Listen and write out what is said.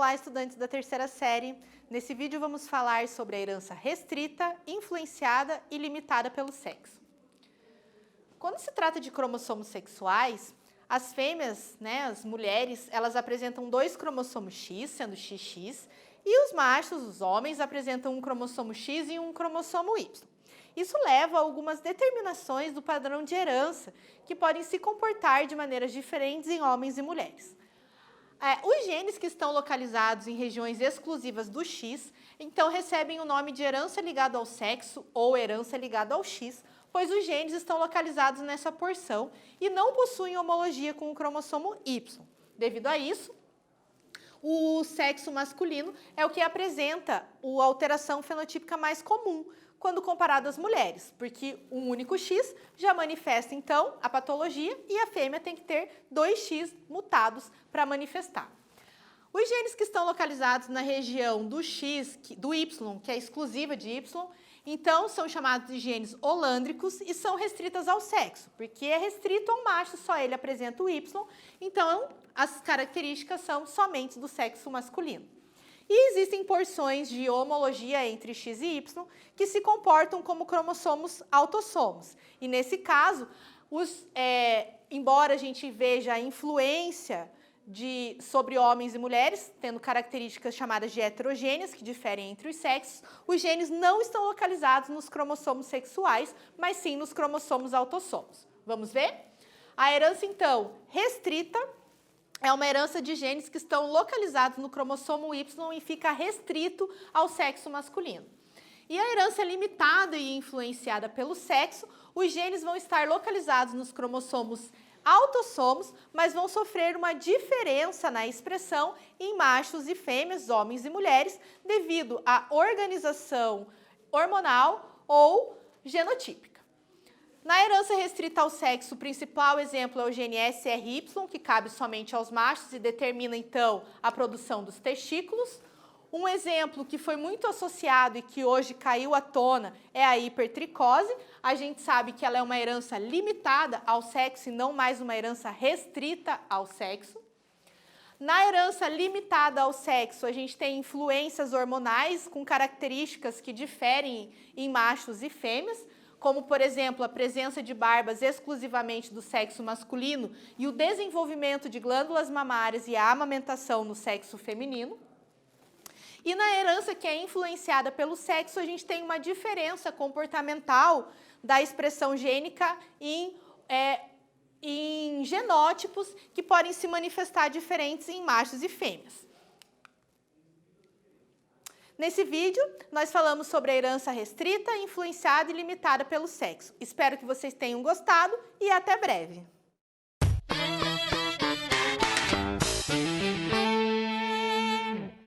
Olá, estudantes da terceira série. Nesse vídeo vamos falar sobre a herança restrita, influenciada e limitada pelo sexo. Quando se trata de cromossomos sexuais, as fêmeas, as mulheres, elas apresentam 2 cromossomos X, sendo XX, e os machos, os homens, apresentam um cromossomo X e um cromossomo Y. Isso leva a algumas determinações do padrão de herança, que podem se comportar de maneiras diferentes em homens e mulheres. Os genes que estão localizados em regiões exclusivas do X, então recebem o nome de herança ligada ao sexo ou herança ligada ao X, pois os genes estão localizados nessa porção e não possuem homologia com o cromossomo Y. Devido a isso, o sexo masculino é o que apresenta a alteração fenotípica mais comum quando comparado às mulheres, porque um único X já manifesta, então, a patologia e a fêmea tem que ter 2 X mutados para manifestar. Os genes que estão localizados na região do X, do Y, que é exclusiva de Y, então são chamados de genes holândricos e são restritas ao sexo, porque é restrito ao macho, só ele apresenta o Y, então as características são somente do sexo masculino. E existem porções de homologia entre X e Y que se comportam como cromossomos autossomos. E nesse caso, embora a gente veja a influência sobre homens e mulheres, tendo características chamadas de heterogêneas, que diferem entre os sexos, os genes não estão localizados nos cromossomos sexuais, mas sim nos cromossomos autossomos. Vamos ver? A herança, então, restrita é uma herança de genes que estão localizados no cromossomo Y e fica restrito ao sexo masculino. E a herança limitada e influenciada pelo sexo, os genes vão estar localizados nos cromossomos autossomos, mas vão sofrer uma diferença na expressão em machos e fêmeas, homens e mulheres, devido à organização hormonal ou genotípica. Na herança restrita ao sexo, o principal exemplo é o gene SRY, que cabe somente aos machos e determina, então, a produção dos testículos. Um exemplo que foi muito associado e que hoje caiu à tona é a hipertricose. A gente sabe que ela é uma herança limitada ao sexo e não mais uma herança restrita ao sexo. Na herança limitada ao sexo, a gente tem influências hormonais com características que diferem em machos e fêmeas, como, por exemplo, a presença de barbas exclusivamente do sexo masculino e o desenvolvimento de glândulas mamárias e a amamentação no sexo feminino. E na herança que é influenciada pelo sexo, a gente tem uma diferença comportamental da expressão gênica em genótipos que podem se manifestar diferentes em machos e fêmeas. Nesse vídeo, nós falamos sobre a herança restrita, influenciada e limitada pelo sexo. Espero que vocês tenham gostado e até breve!